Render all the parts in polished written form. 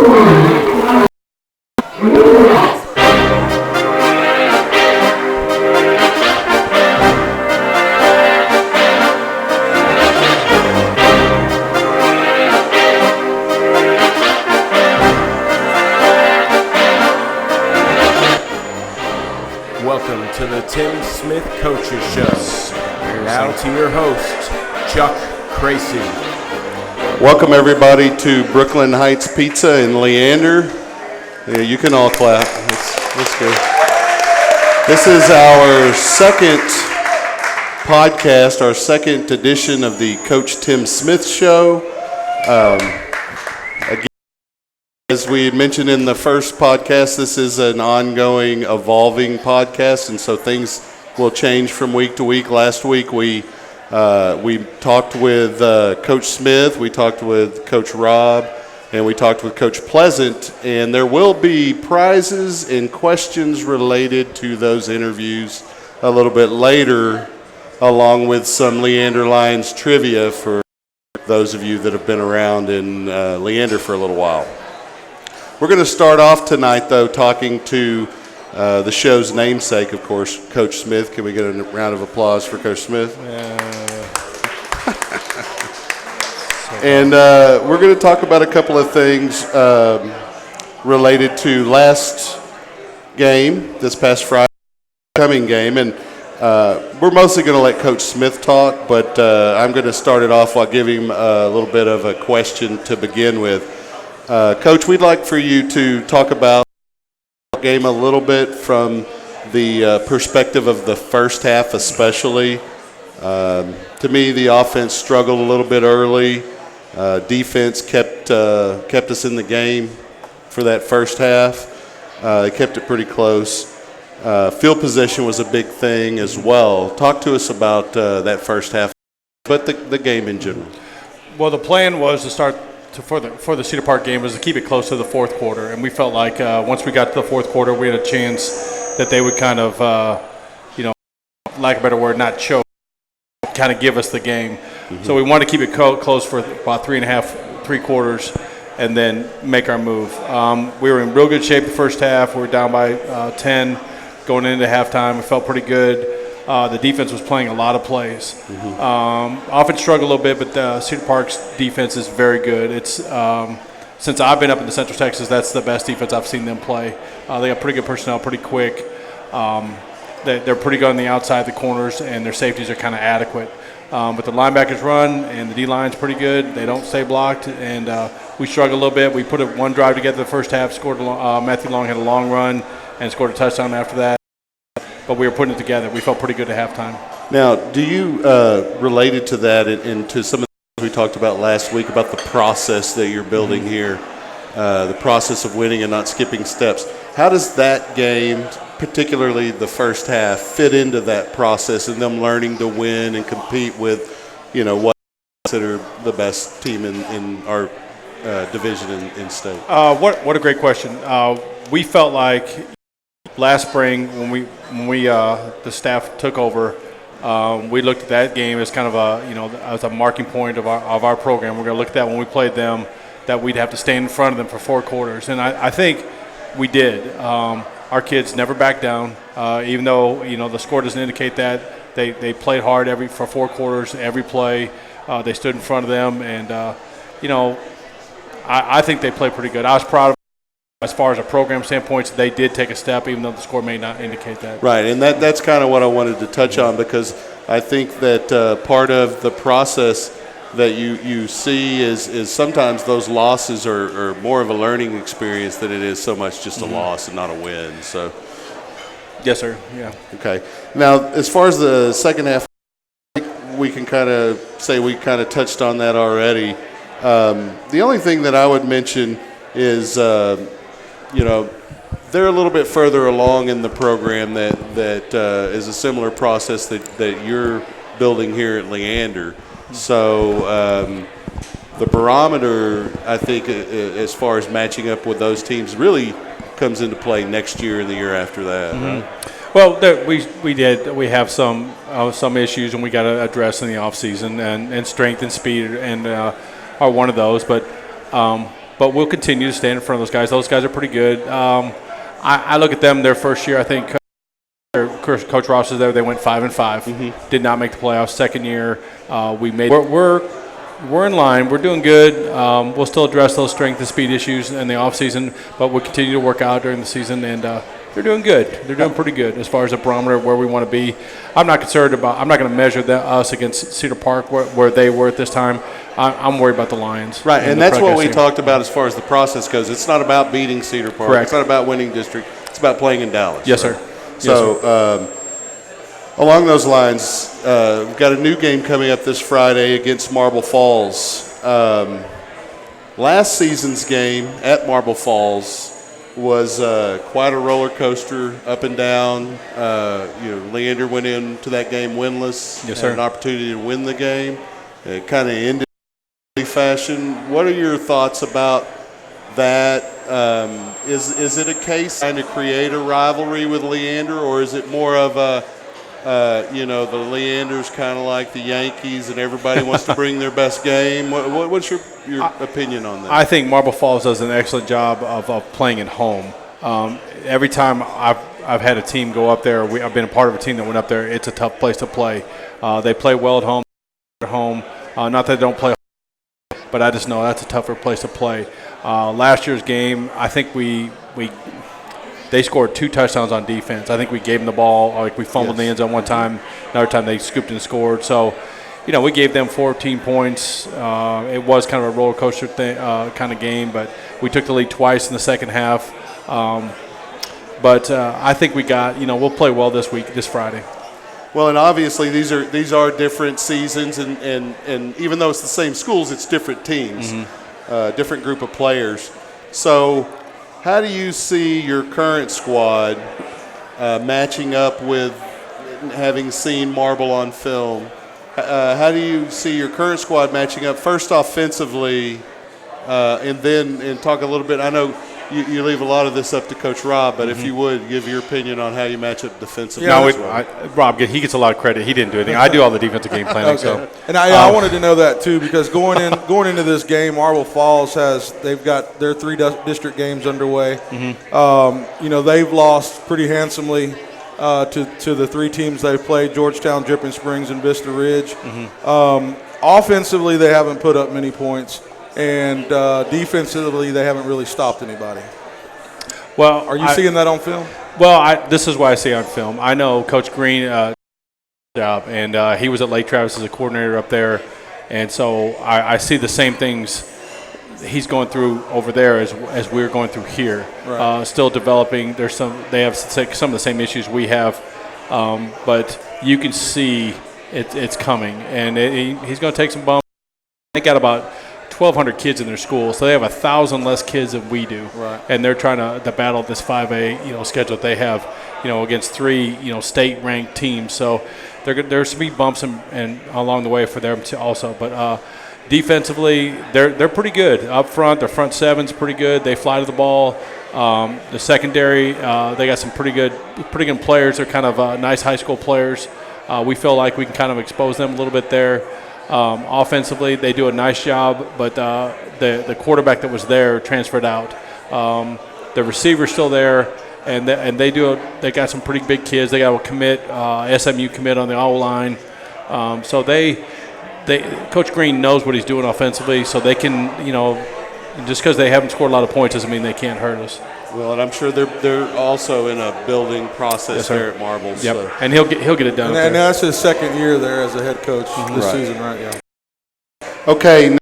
Welcome to the Tim Smith Coaches Show. Now to your host, Chuck Kracy. Welcome everybody to Brooklyn Heights Pizza in Leander. Yeah, you can all clap. That's good. This is our second podcast, our second edition of the Coach Tim Smith Show. Again, as we had mentioned in the first podcast, this is an ongoing, evolving podcast, and so things will change from week to week. Last week we talked with Coach Smith, we talked with Coach Rob, and we talked with Coach Pleasant, and there will be prizes and questions related to those interviews a little bit later, along with some Leander Lions trivia for those of you that have been around in Leander for a little while. We're going to start off tonight, though, talking to the show's namesake, of course, Coach Smith. Can we get a round of applause for Coach Smith? And we're going to talk about a couple of things related to last game, this past Friday, coming game. And we're mostly going to let Coach Smith talk, but I'm going to start it off while giving him a little bit of a question to begin with. Coach, we'd like for you to talk about the game a little bit from the perspective of the first half especially. To me, the offense struggled a little bit early. Defense kept us in the game for that first half. They kept it pretty close. Field position was a big thing as well. Talk to us about that first half, but the game in general. Well, the plan was to start for the Cedar Park game was to keep it close to the fourth quarter, and we felt like once we got to the fourth quarter, we had a chance that they would kind of, lack of a better word, not choke, kind of give us the game. Mm-hmm. So we wanted to keep it close for about three quarters, and then make our move. We were in real good shape the first half. We were down by 10 going into halftime. It felt pretty good. The defense was playing a lot of plays. Mm-hmm. Offense struggled a little bit, but Cedar Park's defense is very good. It's since I've been up in Central Texas, that's the best defense I've seen them play. They got pretty good personnel, pretty quick. They're pretty good on the outside, the corners, and their safeties are kind of adequate. But the linebackers run, and the D-line's pretty good. They don't stay blocked, and we struggled a little bit. We put one drive together the first half, scored Matthew Long had a long run, and scored a touchdown after that. But we were putting it together. We felt pretty good at halftime. Now, do you, related to that and to some of the things we talked about last week about the process that you're building here, the process of winning and not skipping steps, how does that game, particularly the first half, fit into that process and them learning to win and compete with, what I consider the best team in our division in state? What a great question. We felt like last spring when the staff took over, we looked at that game as kind of as a marking point of our program. We're going to look at that when we played them, that we'd have to stay in front of them for 4 quarters, and I think we did. Our kids never backed down, even though the score doesn't indicate that. They played hard for 4 quarters, every play. They stood in front of them, and I think they played pretty good. I was proud of them. As far as a program standpoint, they did take a step, even though the score may not indicate that. Right, and that's kind of what I wanted to touch on, because I think that part of the process that you see is sometimes those losses are more of a learning experience than it is so much just a loss and not a win. So, yes, sir. Yeah. Okay. Now, as far as the second half, we can kind of say we kind of touched on that already. The only thing that I would mention is, they're a little bit further along in the program that is a similar process that you're building here at Leander. So the barometer, I think, as far as matching up with those teams, really comes into play next year and the year after that. Mm-hmm. Right? Well, we have some issues, and we got to address in the off season, and strength and speed and are one of those. But but we'll continue to stand in front of those guys. Those guys are pretty good. I look at them their first year. I think Coach Ross is there. They went 5-5. Did not make the playoffs. Second year, we made. We're in line. We're doing good. We'll still address those strength and speed issues in the offseason, but we'll continue to work out during the season, and they're doing good. They're doing pretty good as far as a barometer where we want to be. I'm not concerned about. I'm not going to measure us against Cedar Park where they were at this time. I'm worried about the Lions. Right, and that's what we talked about as far as the process goes. It's not about beating Cedar Park. Correct. It's not about winning district. It's about playing in Dallas. Yes, right? sir. So, along those lines, we've got a new game coming up this Friday against Marble Falls. Last season's game at Marble Falls was quite a roller coaster, up and down. Leander went into that game winless. Yes, had sir. an opportunity to win the game. It kind of ended in fashion. What are your thoughts about that? Is it a case trying to create a rivalry with Leander, or is it more of a the Leander's kind of like the Yankees and everybody wants to bring their best game? What's your opinion on that? I think Marble Falls does an excellent job of playing at home. Every time I've had a team go up there, I've been a part of a team that went up there, it's a tough place to play. They play well at home. Not that they don't play, but I just know that's a tougher place to play. Last year's game, I think they scored 2 touchdowns on defense. I think we gave them the ball, like we fumbled in the end zone one time. Another time they scooped and scored. So, we gave them 14 points. It was kind of a roller coaster kind of game, but we took the lead twice in the second half. But I think we got, we'll play well this Friday. Well, and obviously these are different seasons, and even though it's the same schools, it's different teams, different group of players. So how do you see your current squad matching up with, having seen Marble on film? How do you see your current squad matching up, first offensively, and talk a little bit, I know you leave a lot of this up to Coach Rob, but if you would, give your opinion on how you match up defensively. Rob, he gets a lot of credit. He didn't do anything. I do all the defensive game planning. Okay. So, and I wanted to know that too, because going into this game, Marble Falls they've got their 3 district games underway. They've lost pretty handsomely to the 3 teams they've played: Georgetown, Dripping Springs, and Vista Ridge. Offensively, they haven't put up many points. And defensively, they haven't really stopped anybody. Well, are you seeing that on film? Well, this is why I see on film. I know Coach Green job, and he was at Lake Travis as a coordinator up there, and so I see the same things he's going through over there as we're going through here. Right. Still developing. They have some of the same issues we have, but you can see it's coming, and he's going to take some bumps. They got about 1,200 kids in their school, so they have 1,000 less kids than we do. Right. And they're trying to battle this 5A schedule that they have against 3 state-ranked teams. So there's speed bumps and along the way for them to also. But defensively, they're pretty good up front. Their front seven's pretty good. They fly to the ball. The secondary, they got some pretty good players. They're kind of nice high school players. We feel like we can kind of expose them a little bit there. Offensively, they do a nice job, but the quarterback that was there transferred out. The receiver's still there, and they got some pretty big kids. They got a commit, SMU commit on the O-line. So Coach Green knows what he's doing offensively, so they can, just because they haven't scored a lot of points doesn't mean they can't hurt us. Well, and I'm sure they're also in a building process there at Marble. Yep. So. And he'll get it done. And that's his second year there as a head coach this season, right? Yeah. Okay.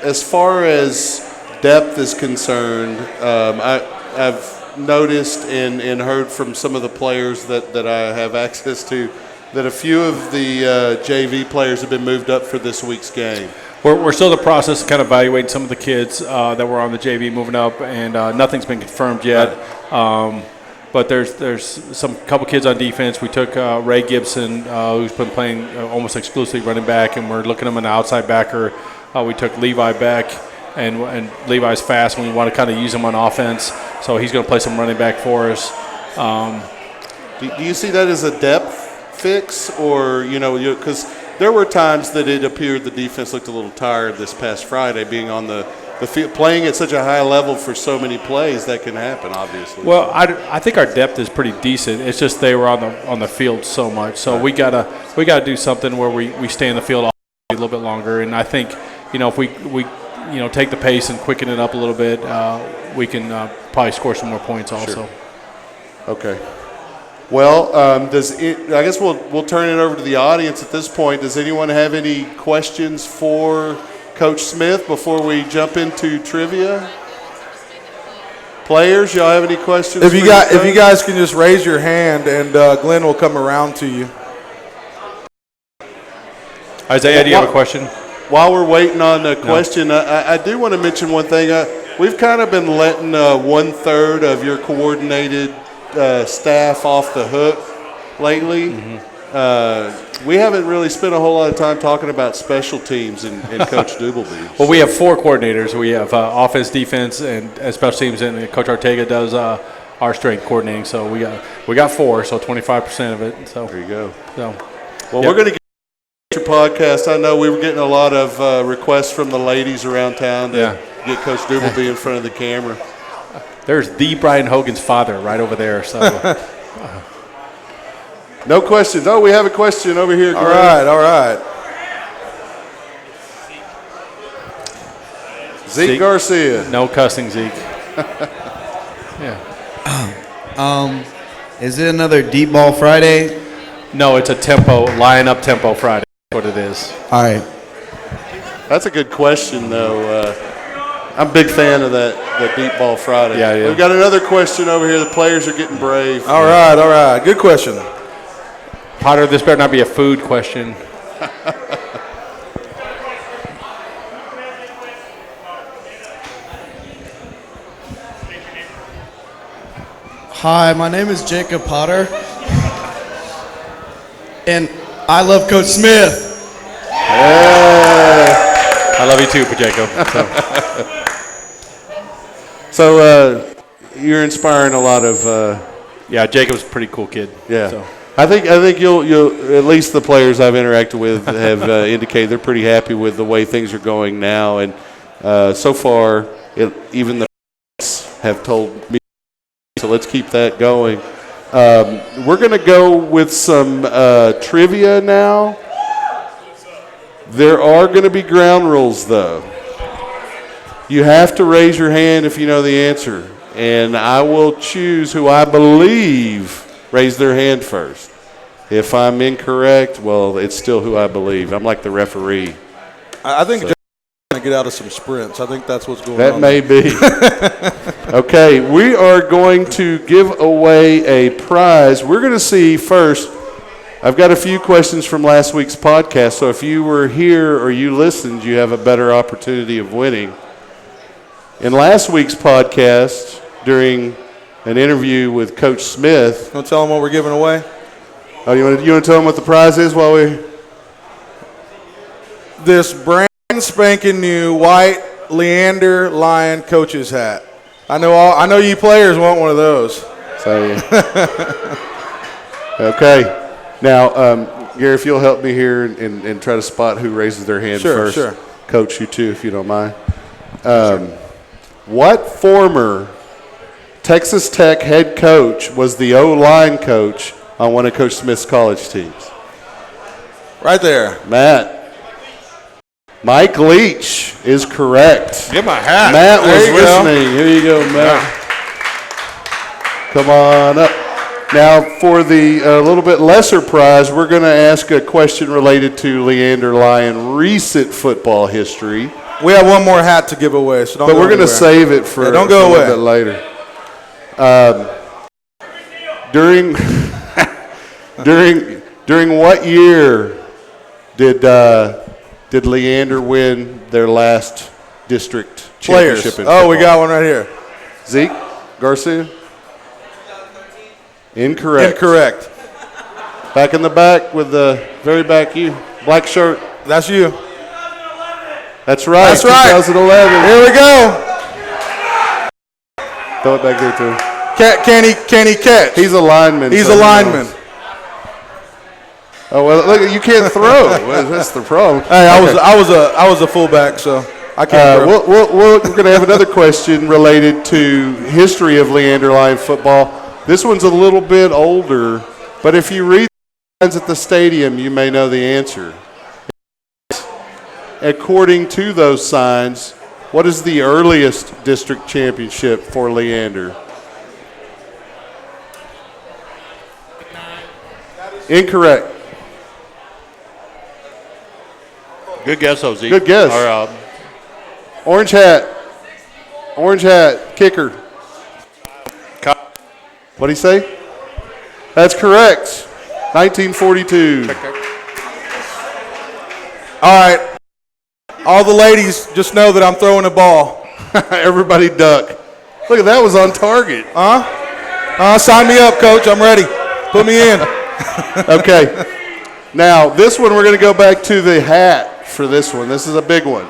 As far as depth is concerned, I've noticed and heard from some of the players that I have access to that a few of the JV players have been moved up for this week's game. We're still in the process of kind of evaluating some of the kids that were on the JV moving up, and nothing's been confirmed yet. Right. But there's some couple kids on defense. We took Ray Gibson, who's been playing almost exclusively running back, and we're looking at him an outside backer. We took Levi back, and Levi's fast, and we want to kind of use him on offense. So he's going to play some running back for us. Do you see that as a depth fix, or because there were times that it appeared the defense looked a little tired this past Friday, being on the playing at such a high level for so many plays, that can happen, obviously. Well, I think our depth is pretty decent. It's just they were on the field so much. So we gotta do something where we stay in the field a little bit longer. And I think, if we take the pace and quicken it up a little bit, we can probably score some more points also. Sure. Okay. Well, I guess we'll turn it over to the audience at this point. Does anyone have any questions for Coach Smith before we jump into trivia? Players, y'all have any questions? If you guys can just raise your hand, and Glenn will come around to you. Isaiah, do you have a question? While we're waiting on the question, I do want to mention one thing. We've kind of been letting 1/3 of your coordinated staff off the hook lately. Mm-hmm. We haven't really spent a whole lot of time talking about special teams and Coach Doubleby. Well, we have 4 coordinators. We have offense, defense, and special teams, and Coach Ortega does our strength coordinating. So we got 4, so 25% of it. So there you go. So, well, we're going to get your podcast. I know we were getting a lot of requests from the ladies around town to get Coach Doubleby in front of the camera. There's the Brian Hogan's father right over there. So. No questions. Oh, we have a question over here. All right. Zeke Garcia. No cussing, Zeke. Is it another Deep Ball Friday? No, it's a line up tempo Friday. That's what it is. All right. That's a good question, though. I'm a big fan of the Deep Ball Friday. Yeah. We've got another question over here. The players are getting brave. All right. Good question. Potter, this better not be a food question. Hi, my name is Jacob Potter, and I love Coach Smith. I love you too, Pacheco. So you're inspiring a lot of. Jacob's a pretty cool kid. Yeah. So. I think you'll at least the players I've interacted with have indicated they're pretty happy with the way things are going now, and so far even the have told me. So let's keep that going. We're going to go with some trivia now. There are going to be ground rules, though. You have to raise your hand if you know the answer, and I will choose who I believe raised their hand first. If I'm incorrect, well, it's still who I believe. I'm like the referee. I think Joe's going to get out of some sprints. I think that's what's going That on. may be. Okay, we are going to give away a prize. We're going to see first. I've got a few questions from last week's podcast, so if you were here or you listened, you have a better opportunity of winning. In last week's podcast, during an interview with Coach Smith. Want to tell them what we're giving away? Oh, you want to tell them what the prize is while we? This brand spanking new white Leander Lion coach's hat. I know you players want one of those. So, okay. Now, Gary, if you'll help me here and try to spot who raises their hand first. Sure. Coach, you too, if you don't mind. What former Texas Tech head coach was the O-line coach on one of Coach Smith's college teams? Right there. Matt. Mike Leach is correct. Get my hat. Matt was There you go. listening. Here you go, Matt. Come on up. Now, for the little bit lesser prize, we're going to ask a question related to Leander Lion recent football history. We have one more hat to give away, so don't But go we're going to anywhere. save it for, don't go a away. little bit later. During what year did Leander win their last district Players. championship in Oh, we football? got one right here. Zeke Garcia? Incorrect. Incorrect. Back in the back with the very back, you. Black shirt. That's you. That's right. That's right. 2011. Here we go. Throw it back there to him. Can he catch? He's a lineman. He's so a he lineman. knows. Oh well, look, you can't throw. That's the problem. Hey, Okay. I was a fullback, so I can't. We're going to have another question related to history of Leander Lion football. This one's a little bit older, but if you read the signs at the stadium, you may know the answer. According to those signs, what is the earliest district championship for Leander? Incorrect. Good guess, OZ. Good guess. Orange hat. Orange hat. Kicker. What did he say? That's correct. 1942. All right. All the ladies just know that I'm throwing a ball. Everybody duck. Look at that was on target. Sign me up, Coach. I'm ready. Put me in. Okay. Now, this one, we're going to go back to the hat for this one. This is a big one.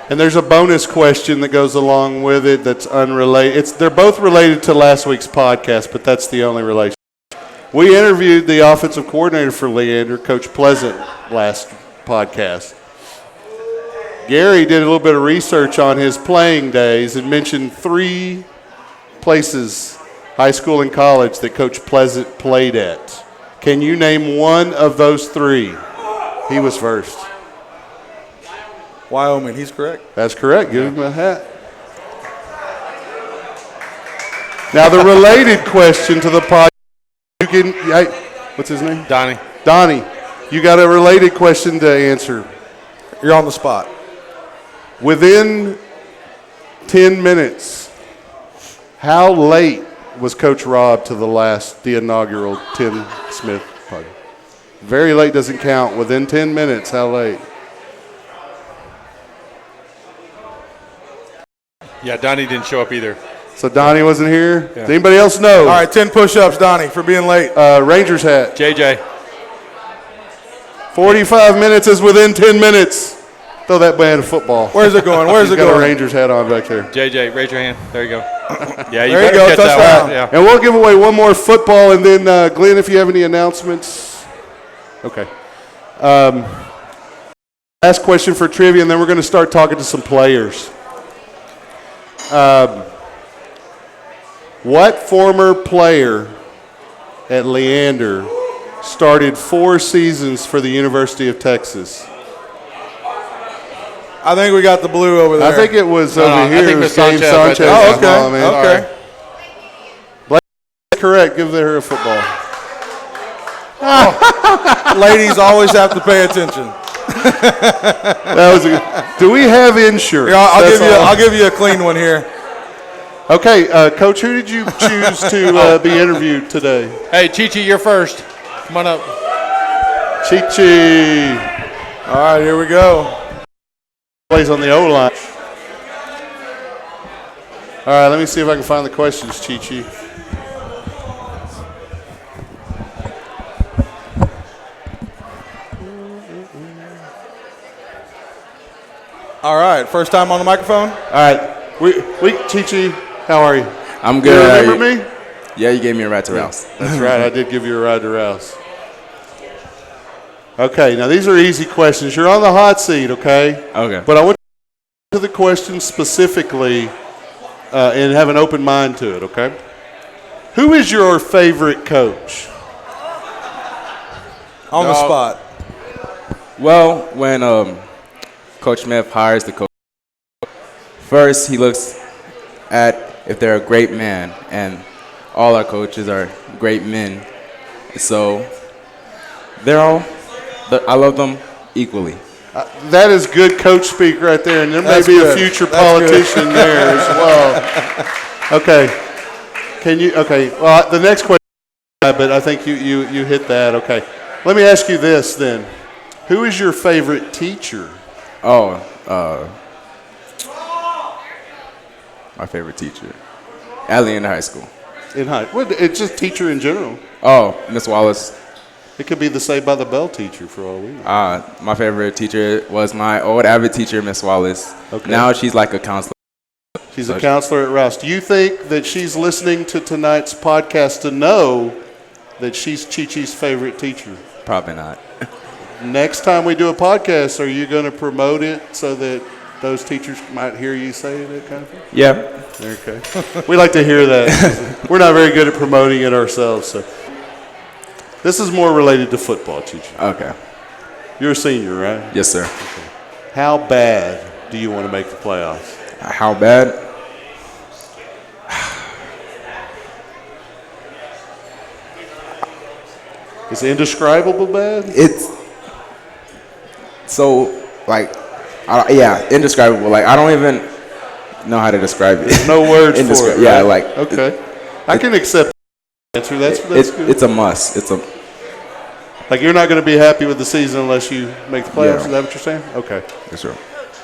And there's a bonus question that goes along with it that's unrelated. They're both related to last week's podcast, but that's the only relation. We interviewed the offensive coordinator for Leander, Coach Pleasant, last podcast. Gary did a little bit of research on his playing days and mentioned 3 places, high school and college, that Coach Pleasant played at. Can you name one of those 3? He was first. Wyoming, he's correct. That's correct. Give him a hat. Now, the related question to the podcast, what's his name? Donnie. Donnie, you got a related question to answer. You're on the spot. Within 10 minutes, how late was Coach Rob to the inaugural Tim Smith party? Very late doesn't count. Within 10 minutes, how late? Yeah, Donnie didn't show up either. So Donnie wasn't here? Yeah. Does anybody else know? All right, 10 push-ups, Donnie, for being late. Rangers hat. JJ. 45 minutes is within 10 minutes. Throw that man a football. Where's it going? Where's He's it got going? a Rangers hat on back there. JJ, raise your hand. There you go. Yeah, you There you better go, catch that touchdown. one. Yeah. And we'll give away one more football, and then, Glenn, if you have any announcements. Okay. Last question for trivia, and then we're going to start talking to some players. What former player at Leander started 4 seasons for the University of Texas? I think we got the blue over there. I think it was over here. I think It was Miss Gabe Sanchez Sanchez. right there. Oh, okay. man. Okay. Blake, correct. Give her a football. Ladies always have to pay attention. That was a good. Do we have insurance? Here, I'll That's give you a clean one here. Okay, Coach, who did you choose to be interviewed today? Hey, Chi-Chi, you're first. Come on up. Chi-Chi. All right, here we go. Plays on the O-line. All right, let me see if I can find the questions, Chi-Chi. All right, first time on the microphone? All right, Chi-Chi, how are you? I'm You good. remember me? Yeah, you gave me a ride to Rouse. That's right, I did give you a ride to Rouse. Okay, now these are easy questions. You're on the hot seat, okay? Okay. But I want you to the questions specifically and have an open mind to it, okay? Who is your favorite coach? On the spot. Well, when Coach Smith hires the coach, first he looks at if they're a great man, and all our coaches are great men. So I love them equally. That is good coach speak right there, and there may be a future politician there as well. Okay. Well, the next question, but I think you hit that. Okay. Let me ask you this then. Who is your favorite teacher? My favorite teacher at Leander High School. Well, it's just teacher in general. Oh, Miss Wallace. It could be the Saved by the Bell teacher for all we know. My favorite teacher was my old Avid teacher, Miss Wallace. Okay. Now she's like a counselor. She's a counselor at Rouse. Do you think that she's listening to tonight's podcast to know that she's Chi-Chi's favorite teacher? Probably not. next time we do a podcast, are you going to promote it so that those teachers might hear you say that kind of thing? Yeah. Okay. We like to hear that. We're not very good at promoting it ourselves. So this is more related to football, Chichi. Okay. You're a senior, right? Yes, sir. How bad do you want to make the playoffs? How bad? Is it indescribable bad? It's so, like, indescribable. Like, I don't even know how to describe it. No words for it. Yeah, right? like. Okay. I can accept the answer. That's good. It's a must. Like, you're not going to be happy with the season unless you make the playoffs. Yeah. Is that what you're saying? Okay. Yes, sir.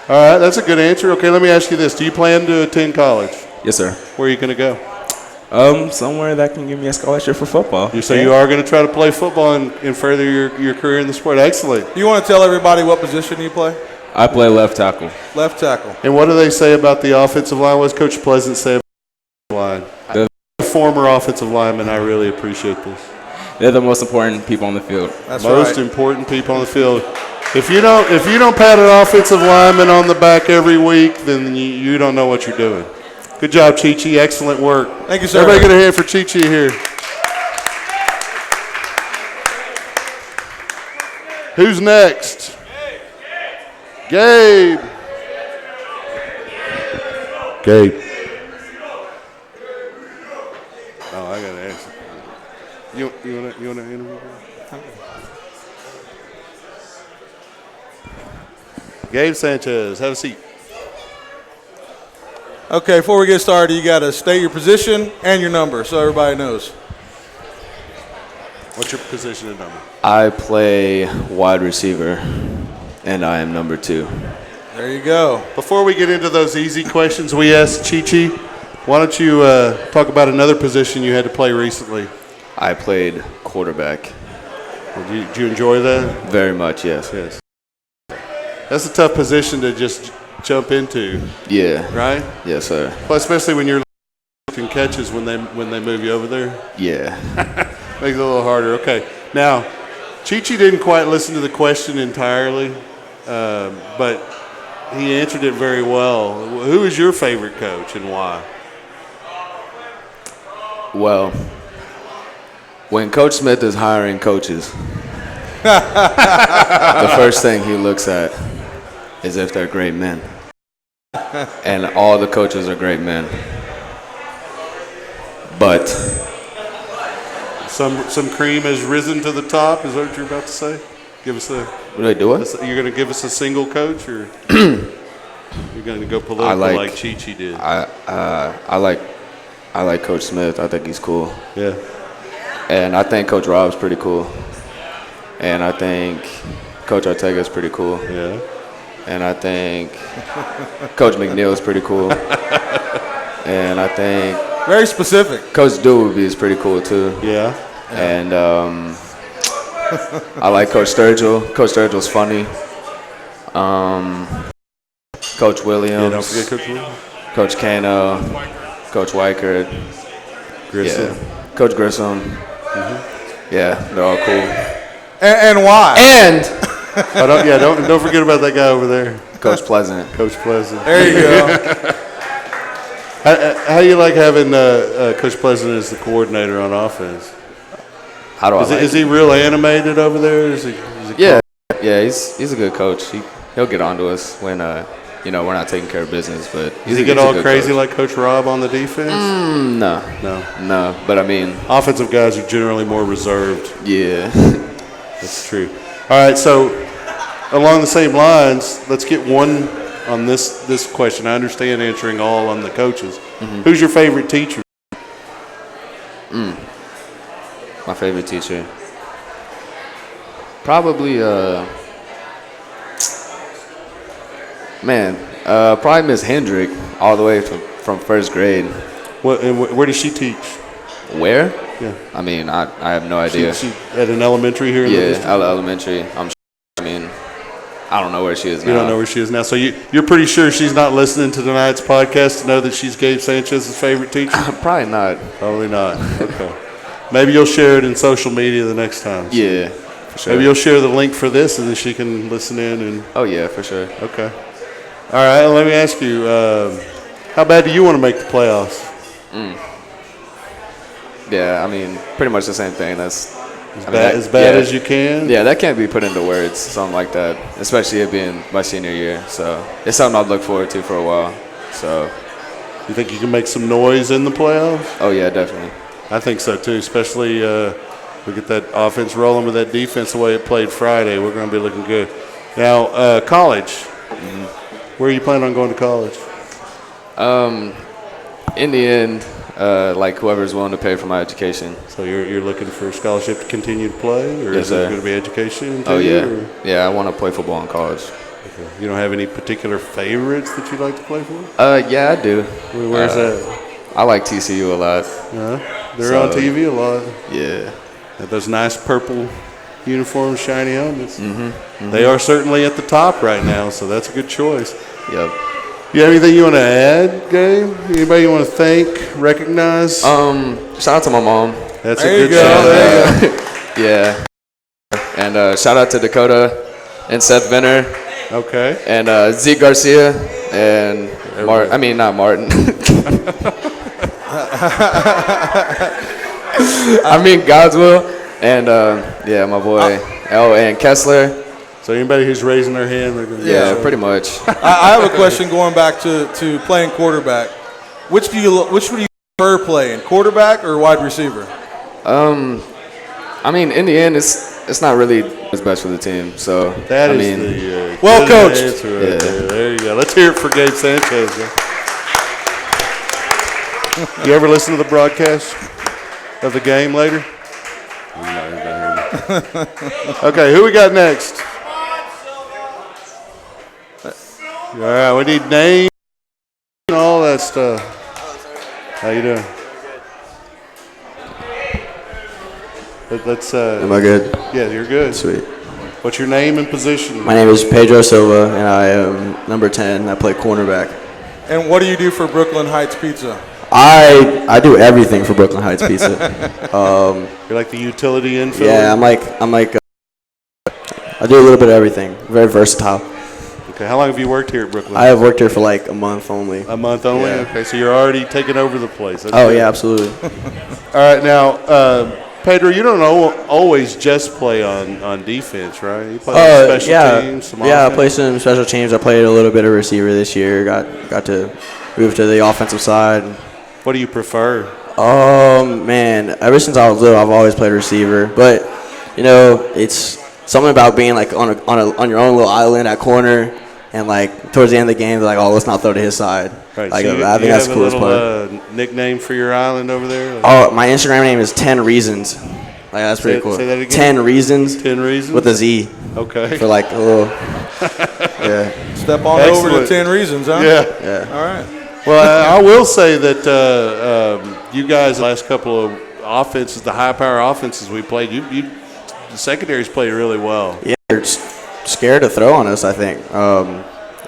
All right. That's a good answer. Okay, let me ask you this. Do you plan to attend college? Yes, sir. Where are you going to go? Somewhere that can give me a scholarship for football. So you are going to try to play football and further your career in the sport. Excellent. You want to tell everybody what position you play? I play left tackle. Left tackle. And what do they say about the offensive line? What does Coach Pleasant say about the line? The Former offensive lineman, I really appreciate this. They're the most important people on the field. That's Most right. important people on the field. If you don't pat an offensive lineman on the back every week, then you don't know what you're doing. Good job, Chi-Chi. Excellent work. Thank you, sir. Everybody get a hand for Chi-Chi here. Who's next? Gabe. Gabe. Oh, I got to ask. You want to interview? Gabe Sanchez, have a seat. Okay, before we get started, you got to state your position and your number so everybody knows. What's your position and number? I play wide receiver, and I am number 2. There you go. Before we get into those easy questions we asked Chi-Chi, why don't you talk about another position you had to play recently? I played quarterback. Did you enjoy that? Very much, yes. Yes. That's a tough position to just jump into, Yeah. right? Yes, sir. Well, especially when you're making catches when they move you over there. Yeah. Makes it a little harder. Okay. Now, Chi-Chi didn't quite listen to the question entirely, but he answered it very well. Who is your favorite coach and why? Well, when Coach Smith is hiring coaches, the first thing he looks at is if they're great men. And all the coaches are great men. But Some cream has risen to the top. Is that what you're about to say? Give us a. what do they do? It? You're going to give us a single coach, or you're going to go political like Chi-Chi did? I like Coach Smith. I think he's cool. Yeah. And I think Coach Rob's pretty cool. And I think Coach Ortega's pretty cool. Yeah. And I think Coach McNeil's pretty cool. And I think Very specific. Coach Doobie is pretty cool too. Yeah. And I like Coach Sturgill. Coach Sturgill's funny. Coach Williams. Yeah, don't forget Coach Williams. Coach Kano. Coach Weichert. Grissom. Yeah. Coach Grissom. Mm-hmm. Yeah, they're all cool. And why? And Don't forget about that guy over there, Coach Pleasant. Coach Pleasant. there you go. How do you like having Coach Pleasant as the coordinator on offense? How do I like Is he real animated over there? Is he Yeah, he's a good coach. He'll get on to us when we're not taking care of business. But Does he get all crazy like Coach Rob on the defense? No. But I mean, Offensive guys are generally more reserved. yeah. That's true. All right, so along the same lines, let's get one on this question. I understand answering all on the coaches. Mm-hmm. Who's your favorite teacher? My favorite teacher, probably probably Miss Hendrick, all the way from first grade. Where does she teach? Where? Yeah. I mean, I have no idea. She at an elementary here in the district? Elementary. I don't know where she is now. You don't know where she is now. So you're pretty sure she's not listening to tonight's podcast to know that she's Gabe Sanchez's favorite teacher? Probably not. Probably not. Okay. Maybe you'll share it in social media the next time. So Yeah. for sure. Maybe you'll share the link for this, and then she can listen in. And Oh yeah, for sure. okay. All right. Well, let me ask you, how bad do you want to make the playoffs? Yeah, I mean, pretty much the same thing. That's As bad as you can. Yeah, that can't be put into words, something like that, especially it being my senior year. So it's something I've looked forward to for a while. So, You think you can make some noise in the playoffs? oh yeah, definitely. I think so too, especially we get that offense rolling with that defense the way it played Friday. We're going to be looking good. Now, college. Where are you planning on going to college? In the end, like whoever's willing to pay for my education. So you're looking for a scholarship to continue to play, or Yes, is sir. it going to be education? Oh yeah, Or? yeah. I want to play football in college. You don't have any particular favorites that you like to play for? Yeah, I do. Where's that? I like TCU a lot. They're So- on TV a lot. Yeah. Have those nice purple uniforms, shiny helmets. They are certainly at the top right now, so that's a good choice. Yep. You have anything you want to add, Gabe? Anybody you want to thank, recognize? Shout out to my mom. That's There a you good go, shout. there you Yeah. And shout out to Dakota and Seth Venner Okay. and Zeke Garcia and not Martin. I mean God's will and yeah, my boy and Kessler. So anybody who's raising their hand, they're going to Yeah, pretty much. I have a question going back to playing quarterback. Which would you prefer playing, quarterback or wide receiver? I mean, in the end, it's not really what's best for the team. So That I is mean, the Well good coached. answer right Yeah. there. There you go. Let's hear it for Gabe Sanchez. You ever listen to the broadcast of the game later? Okay, who we got next? All right, we need names and all that stuff. How you doing? Let's. Am I good? Yeah, you're good. Sweet. What's your name and position? My name is Pedro Silva, and I am number 10. I play cornerback. And what do you do for Brooklyn Heights Pizza? I do everything for Brooklyn Heights Pizza. You're like the utility infielder? Yeah, I'm like I do a little bit of everything. Very versatile. Okay, how long have you worked here at Brooklyn? I have worked here for like a month only. A month only? Yeah. Okay, so you're already taking over the place. That's Oh good. yeah, absolutely. All right, now, Pedro, you don't always just play on defense, right? You play on special yeah, teams, some yeah. I offense? play some special teams. I played a little bit of receiver this year. Got to move to the offensive side. What do you prefer? Man, ever since I was little, I've always played receiver. But you know, it's something about being like on your own little island at corner, and like towards the end of the game, they're like, oh, let's not throw to his side. Right, Like so you, I think you that's have the coolest a part. little nickname for your island over there? Like, Oh, my Instagram name is 10 Reasons. Like that's pretty cool. say that again? 10 Reasons 10 reasons? with a Z Okay. for like a little. Yeah. Step on over to Excellent. 10 Reasons, huh? Yeah. All right. Well, I will say that you guys, the last couple of offenses, the high-power offenses we played, the secondaries played really well. Yeah, they're scared to throw on us, I think.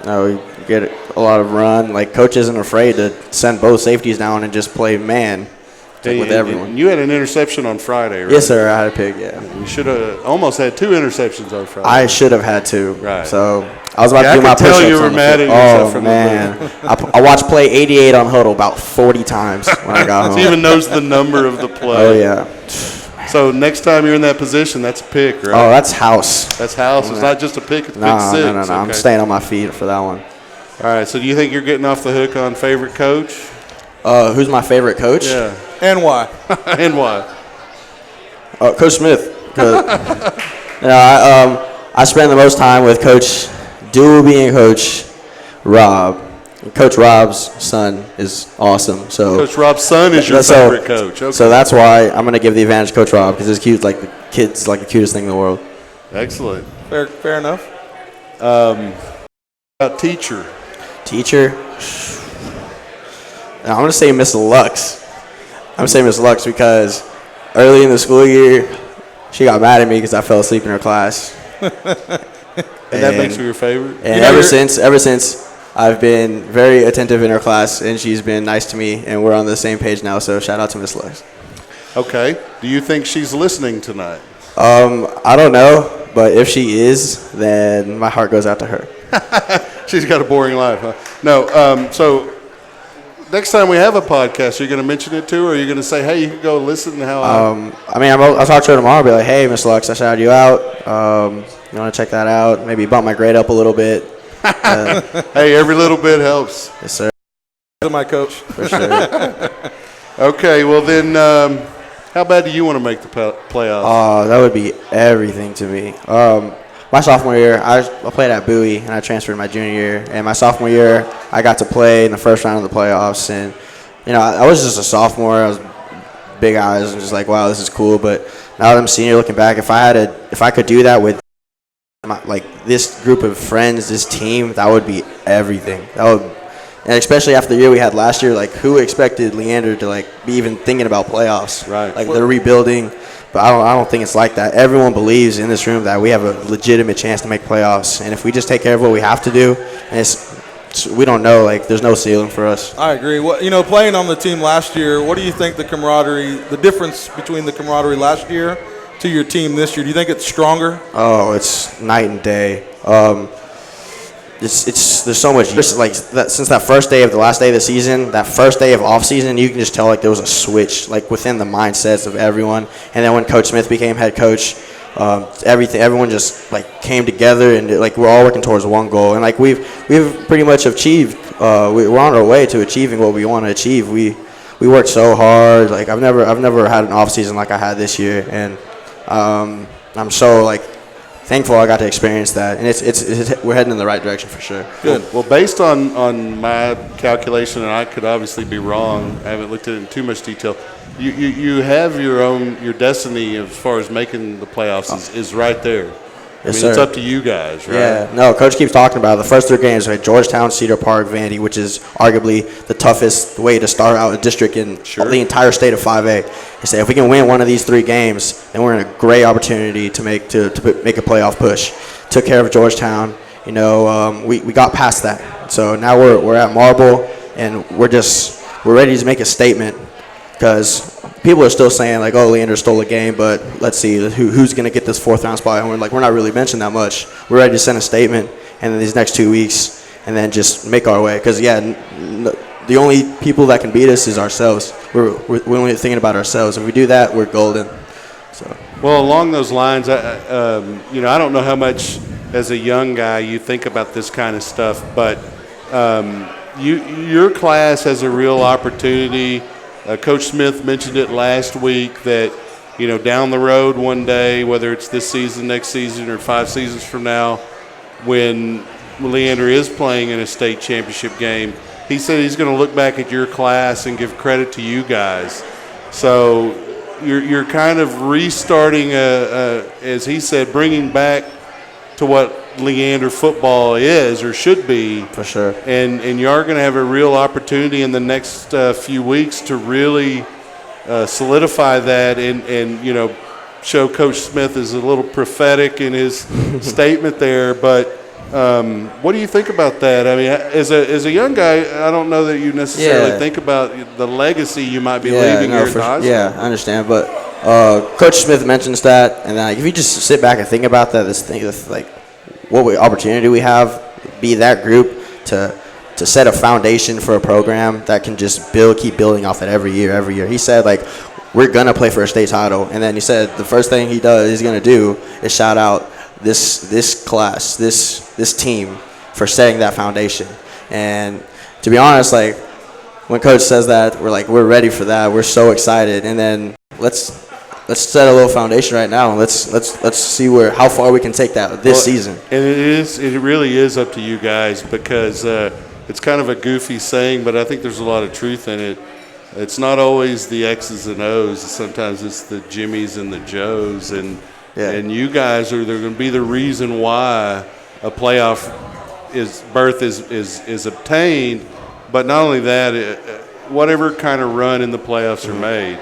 We get a lot of run. Like, coach isn't afraid to send both safeties down and just play man with everyone. You had an interception on Friday, right? Yes, sir. I had a pick, yeah. You should have almost had 2 interceptions on Friday. I should have had to. Right. So I was about Yeah, to I do my could tell push-ups you were on the mad field. at yourself Oh from the man, I watched play 88 on Huddle about 40 times when I got home. He even knows the number of the play. Oh yeah. So next time you're in that position, that's a pick, right? Oh, that's house. That's house. It's not just a pick. It's No, pick six. no. I'm Okay. staying on my feet for that one. All right. So do you think you're getting off the hook on favorite coach? Who's my favorite coach? Yeah. And why? And why? Coach Smith. 'Cause, I spend the most time with Coach Doobie and Coach Rob. Coach Rob's son is awesome. So Coach Rob's son is your So- favorite coach. Okay. So that's why I'm gonna give the advantage to Coach Rob because his kid's like the cutest thing in the world. Excellent. Fair enough. About teacher. Teacher. Now, I'm gonna say Miss Lux. I'm gonna say Miss Lux because early in the school year, she got mad at me because I fell asleep in her class. And that makes her your favorite? And ever since I've been very attentive in her class, and she's been nice to me, and we're on the same page now. So shout out to Miss Lux. Okay. Do you think she's listening tonight? I don't know, but if she is, then my heart goes out to her. She's got a boring life, huh? No. So next time we have a podcast, are you going to mention it to her? Or are you going to say, hey, you can go listen to how I'll talk to her tomorrow. Be like, hey, Miss Lux, I shouted you out. You want to check that out? Maybe bump my grade up a little bit. Hey, every little bit helps. Yes, sir. My coach. For sure. Okay, well then, how bad do you want to make the playoffs? Oh, that would be everything to me. My sophomore year, I played at Bowie, and I transferred my junior year. And my sophomore year, I got to play in the first round of the playoffs. And, I was just a sophomore. I was big eyes and just like, wow, this is cool. But now that I'm a senior, looking back, if I could do that with this group of friends, this team, that would be everything. And especially after the year we had last year, who expected Leander to be even thinking about playoffs? Right. They're rebuilding. But I don't think it's like that. Everyone believes in this room that we have a legitimate chance to make playoffs. And if we just take care of what we have to do, and we don't know, there's no ceiling for us. I agree. Playing on the team last year, what do you think the difference between the camaraderie last year to your team this year? Do you think it's stronger? Oh, it's night and day. There's so much since that first day of the last day of the season, that first day of off season, you can just tell there was a switch within the mindsets of everyone. And then when Coach Smith became head coach, everyone just came together, and we're all working towards one goal. And we've pretty much achieved. We're on our way to achieving what we want to achieve. We worked so hard. I've never had an off season like I had this year, and I'm so thankful I got to experience that, and we're heading in the right direction for sure. Good. Well, based on my calculation, and I could obviously be wrong, I haven't looked at it in too much detail. You have your destiny as far as making the playoffs is right there. Yes, it's sir. up to you guys, right? Yeah. No, Coach keeps talking about it. The first 3 games are Georgetown, Cedar Park, Vandy, which is arguably the toughest way to start out a district in the entire state of 5A. He said if we can win one of these 3 games, then we're in a great opportunity to make a playoff push. Took care of Georgetown. We got past that. So now we're at Marble, and we're ready to make a statement, because people are still saying oh, Leander stole a game, but let's see who's going to get this 4th round spot. And we're not really mentioning that much. We're ready to send a statement, and then these next 2 weeks, and then just make our way. Because the only people that can beat us is ourselves. We're only thinking about ourselves. If we do that, we're golden. So. Well, along those lines, I don't know how much as a young guy you think about this kind of stuff, but your class has a real opportunity. Coach Smith mentioned it last week that, down the road one day, whether it's this season, next season, or 5 seasons from now, when Leander is playing in a state championship game, he said he's going to look back at your class and give credit to you guys. So you're kind of restarting, as he said, bringing back to what Leander football is or should be. For sure. And you are going to have a real opportunity in the next few weeks to really solidify that and show Coach Smith is a little prophetic in his statement there. But what do you think about that? I mean, as a young guy, I don't know that you necessarily think about the legacy you might be leaving here at the high school. Yeah, I understand. But Coach Smith mentions that, and if you just sit back and think about that, what opportunity we have, be that group to set a foundation for a program that can just keep building off that every year. He said we're gonna play for a state title, and then he said the first thing he's gonna do is shout out this class, this team for setting that foundation. And to be honest, when Coach says that, we're ready for that. We're so excited, and then let's set a little foundation right now, and let's see how far we can take that this season. And it really is up to you guys, because it's kind of a goofy saying, but I think there's a lot of truth in it. It's not always the X's and O's. Sometimes it's the Jimmys and the Joes, and you guys they're going to be the reason why a playoff berth is obtained. But not only that, whatever kind of run in the playoffs are made.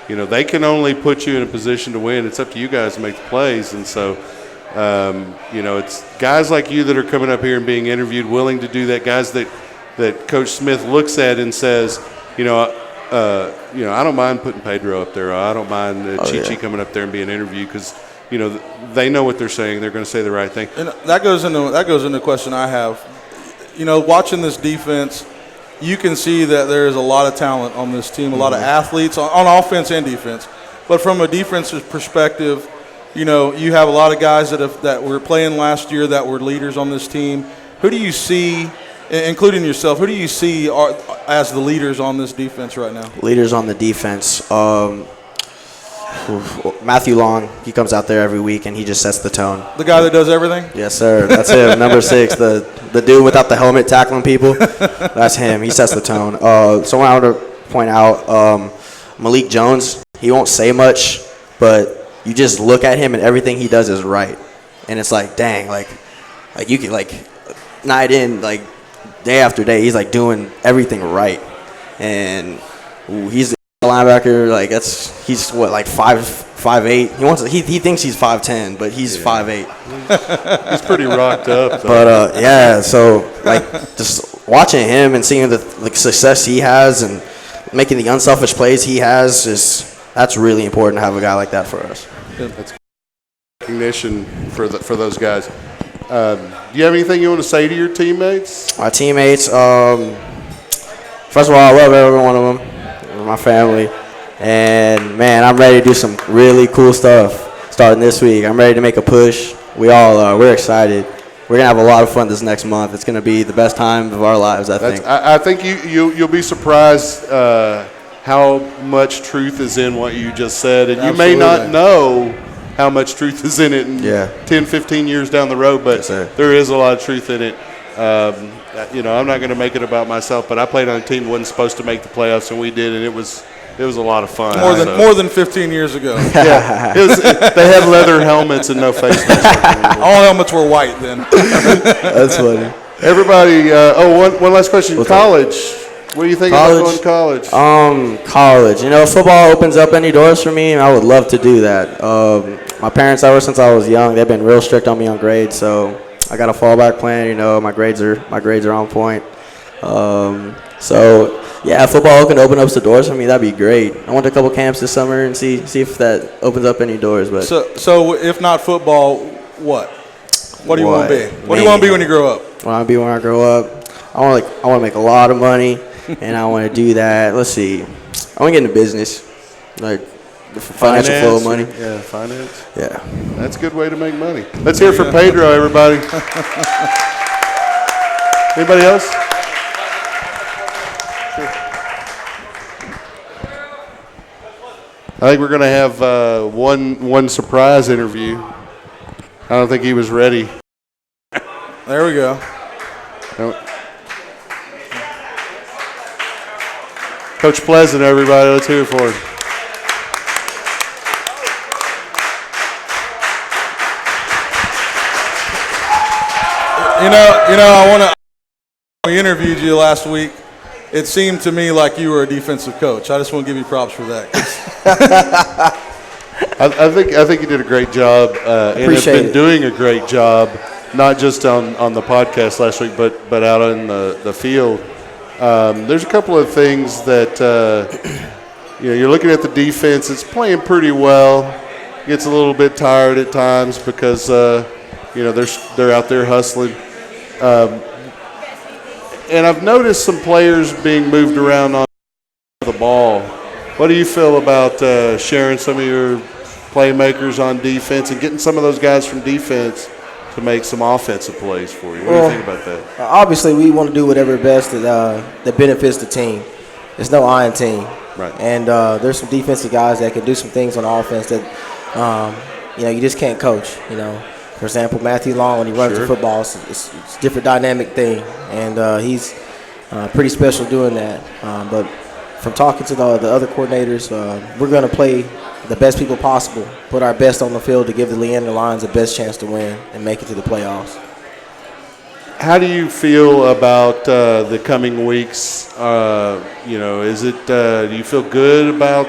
They can only put you in a position to win. It's up to you guys to make the plays. And so, it's guys like you that are coming up here and being interviewed, willing to do that, guys that Coach Smith looks at and says, I don't mind putting Pedro up there. I don't mind Chi coming up there and being interviewed, because they know what they're saying. They're going to say the right thing. And that goes into a question I have. Watching this defense, you can see that there is a lot of talent on this team, a lot of athletes on offense and defense. But from a defensive perspective, you have a lot of guys that were playing last year that were leaders on this team. Who do you see, including yourself, who do you see as the leaders on this defense right now? Leaders on the defense. Matthew Long, he comes out there every week and he just sets the tone. The guy that does everything? Yes, sir. That's him. Number 6, the dude without the helmet tackling people. That's him. He sets the tone. Someone I want to point out, Malik Jones. He won't say much, but you just look at him and everything he does is right. And it's like, dang, like you can night in, day after day, he's doing everything right. And he's linebacker, he's what, 5'8". He thinks he's 5'10", but he's 5'8". He's pretty rocked up, though. But yeah, so just watching him and seeing the success he has and making the unselfish plays he has that's really important to have a guy like that for us. That's recognition for those guys. Do you have anything you want to say to your teammates? My teammates, first of all, I love every one of them, my family, and man, I'm ready to do some really cool stuff starting this week. I'm ready to make a push. We all are. We're excited. We're gonna have a lot of fun this next month. It's gonna be the best time of our lives, I think. I think you'll be surprised how much truth is in what you just said, and Absolutely. you may not know how much truth is in it in 10, 15 years down the road, but there is a lot of truth in it. I'm not going to make it about myself, but I played on a team that wasn't supposed to make the playoffs, and we did, and it was a lot of fun. More than 15 years ago. Yeah, they had leather helmets and no face masks. All helmets were white then. That's funny. Everybody, one last question. College. What do you think about going to college? College. Football opens up any doors for me, and I would love to do that. My parents, ever since I was young, they've been real strict on me on grades, so I got a fallback plan. My grades are on point. So yeah, football can open up some doors for me. That'd be great. I went to a couple camps this summer and see if that opens up any doors. But so if not football, what? What do you want to be? What do you want to be when you grow up? What I want to be when I grow up? I want to make a lot of money, and I want to do that. Let's see. I want to get into business, the financial flow of money. Yeah, finance. Yeah. That's a good way to make money. Let's hear it for Pedro, everybody. Anybody else? I think we're going to have one surprise interview. I don't think he was ready. There we go. Coach Pleasant, everybody. Let's hear it for him. We interviewed you last week. It seemed to me like you were a defensive coach. I just want to give you props for that. I think you did a great job, and have been doing a great job, not just on the podcast last week, but out on the field. There's a couple of things that you're looking at the defense. It's playing pretty well. Gets a little bit tired at times because they're out there hustling. And I've noticed some players being moved around on the ball. What do you feel about sharing some of your playmakers on defense and getting some of those guys from defense to make some offensive plays for you? What do you think about that? Obviously, we want to do whatever best that benefits the team. There's no iron team. Right. And there's some defensive guys that can do some things on offense that, you just can't coach, For example, Matthew Long, when he runs the football, it's a different dynamic thing. And he's pretty special doing that. But from talking to the other coordinators, we're going to play the best people possible, put our best on the field to give the Leander Lions the best chance to win and make it to the playoffs. How do you feel about the coming weeks? Is it? Do you feel good about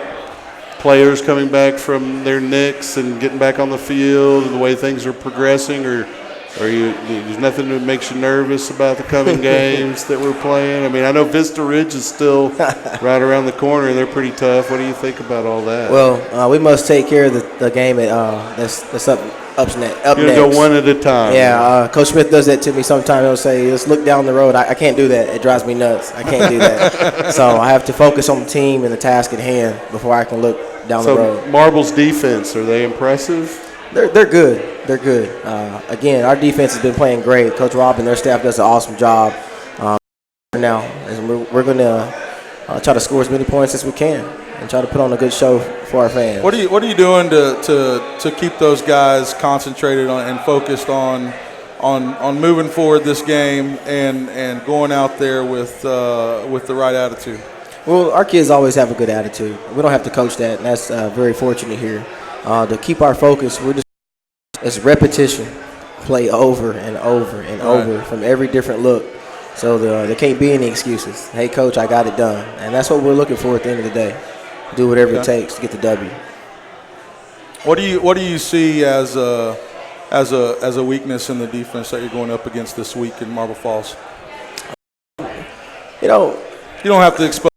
players coming back from their nicks and getting back on the field and the way things are progressing, or There's nothing that makes you nervous about the coming games that we're playing? I mean, I know Vista Ridge is still right around the corner, and they're pretty tough. What do you think about all that? Well, we must take care of the game that's up next. You're going to go one at a time. Yeah, Coach Smith does that to me sometimes. He'll say, let's look down the road. I can't do that. It drives me nuts. I can't do that. So I have to focus on the team and the task at hand before I can look down the road. So Marble's defense, are they impressive? They're good. They're good. Again, our defense has been playing great. Coach Rob and their staff does an awesome job now. And we're going to try to score as many points as we can and try to put on a good show for our fans. What are you doing to keep those guys concentrated on and focused on moving forward this game and going out there with the right attitude? Well, our kids always have a good attitude. We don't have to coach that, and that's very fortunate here. To keep our focus, it's repetition, play over and over and over from every different look. So there can't be any excuses. Hey, coach, I got it done, and that's what we're looking for at the end of the day. Do whatever it takes to get the W. What do you see as a weakness in the defense that you're going up against this week in Marble Falls? You don't have to explain.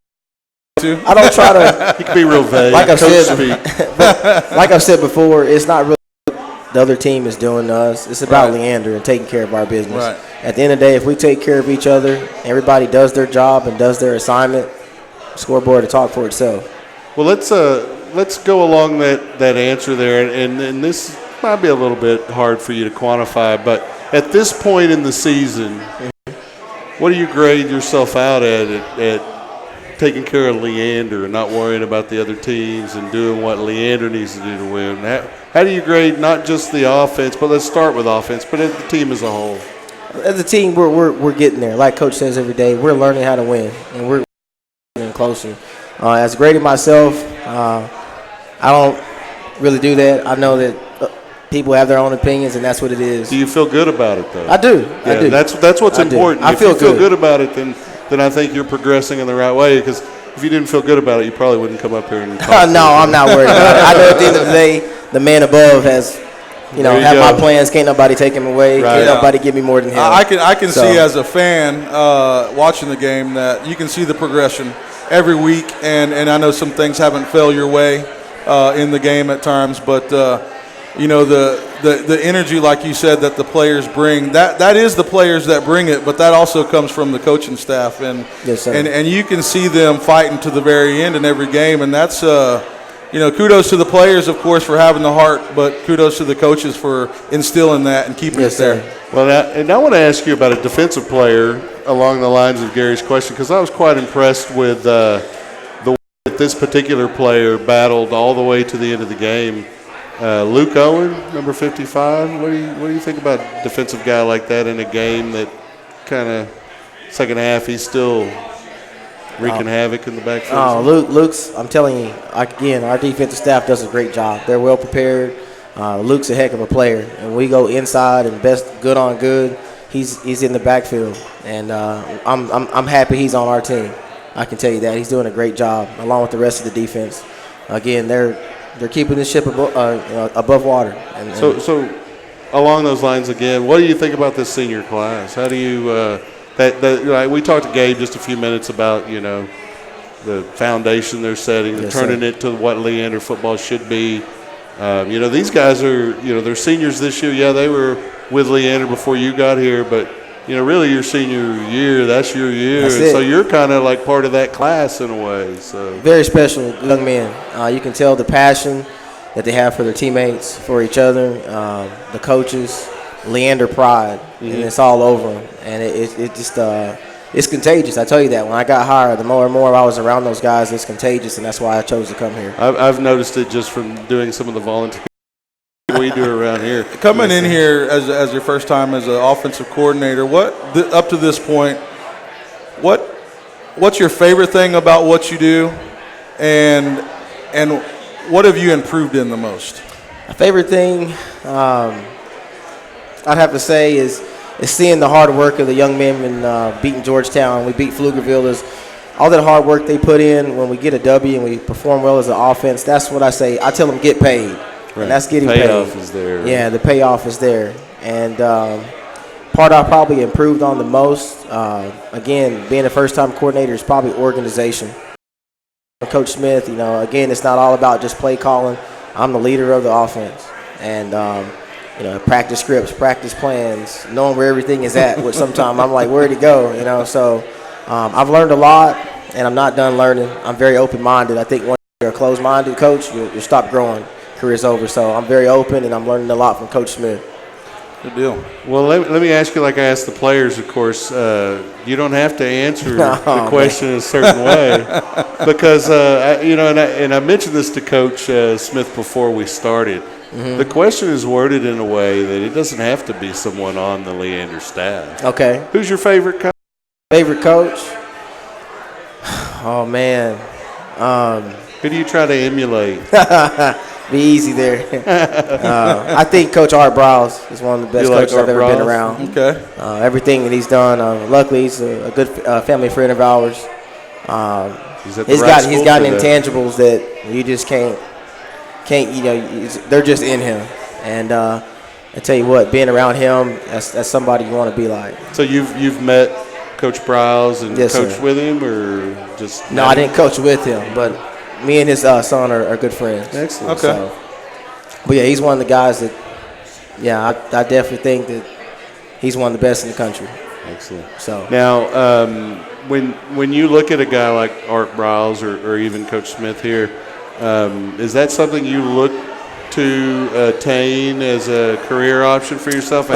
I don't try to. He can be real vague. Like I've said before, it's not really what the other team is doing to us. It's about Leander and taking care of our business. Right. At the end of the day, if we take care of each other, everybody does their job and does their assignment, scoreboard to talk for itself. Well, let's go along that answer there, and this might be a little bit hard for you to quantify, but at this point in the season, what do you grade yourself out at taking care of Leander and not worrying about the other teams and doing what Leander needs to do to win? How do you grade not just the offense, but let's start with offense, but as the team as a whole? As a team, we're getting there. Like Coach says every day, we're learning how to win, and we're getting closer. As grading myself, I don't really do that. I know that people have their own opinions, and that's what it is. Do you feel good about it, though? I do. Yeah, I do. That's what's important. I feel if you feel good about it, then I think you're progressing in the right way, because if you didn't feel good about it, you probably wouldn't come up here and talk. No, I'm not worried about it. I know at the end of the day, the man above has, have my plans. Can't nobody take him away. Can't nobody give me more than him. I can see as a fan watching the game that you can see the progression every week, and I know some things haven't fell your way in the game at times, but the energy, like you said, that the players bring, that is the players that bring it, but that also comes from the coaching staff, and yes, sir. And you can see them fighting to the very end in every game, and that's kudos to the players, of course, for having the heart, but kudos to the coaches for instilling that and keeping it there. Well, and I want to ask you about a defensive player along the lines of Gary's question, because I was quite impressed with the way that this particular player battled all the way to the end of the game. Luke Owen, number 55. What do you think about a defensive guy like that in a game that kind of second half he's still wreaking havoc in the backfield? Luke's, I'm telling you, again, our defensive staff does a great job. They're well prepared. Luke's a heck of a player, and we go inside and best good on good. He's in the backfield, and I'm happy he's on our team. I can tell you that he's doing a great job along with the rest of the defense. Again, they're keeping the ship above water. So along those lines again, what do you think about this senior class? How do you we talked to Gabe just a few minutes about the foundation they're setting, turning it to what Leander football should be. These guys are they're seniors this year. Yeah, they were with Leander before you got here, but really your senior year, that's your year. That's and so you're kind of like part of that class in a way. So very special young men. You can tell the passion that they have for their teammates, for each other, the coaches, Leander pride, and it's all over them. And it just it's contagious. I tell you that. When I got hired, the more and more I was around those guys, it's contagious, and that's why I chose to come here. I've noticed it just from doing some of the volunteer we do around here. Coming in here as your first time as an offensive coordinator, up to this point, what's your favorite thing about what you do, and what have you improved in the most? My favorite thing, I'd have to say, is seeing the hard work of the young men in beating Georgetown. We beat Pflugerville. All that hard work they put in when we get a W and we perform well as an offense, that's what I say. I tell them get paid. Right. And that's getting paid. Payoff is there. Yeah, the payoff is there. And part I probably improved on the most, again, being a first-time coordinator, is probably organization. Coach Smith, again, it's not all about just play calling. I'm the leader of the offense. And, practice scripts, practice plans, knowing where everything is at, which sometimes I'm like, where'd it go? So I've learned a lot, and I'm not done learning. I'm very open-minded. I think once you're a closed-minded coach, you stop growing. Career's over. So I'm very open, and I'm learning a lot from Coach Smith. Good deal. Well, let me ask you, like I asked the players, of course, you don't have to answer the question in a certain way because, and I mentioned this to Coach Smith before we started. Mm-hmm. The question is worded in a way that it doesn't have to be someone on the Leander staff. Okay. Who's your favorite coach? Favorite coach? Oh, man. Who do you try to emulate? Be easy there. I think Coach Art Browse is one of the best coaches I've ever been around. Okay. Everything that he's done. Luckily, he's a good family friend of ours. He's got intangibles that you just can't. They're just in him. And I tell you what, being around him, that's somebody you want to be like. So you've met Coach Browse and yes, coached sir. with him, or just? No, I didn't coach with him, but me and his son are good friends. Excellent. Okay. So, but yeah, he's one of the guys that, I definitely think that he's one of the best in the country. Excellent. So now, when you look at a guy like Art Browse or even Coach Smith here, is that something you look to attain as a career option for yourself?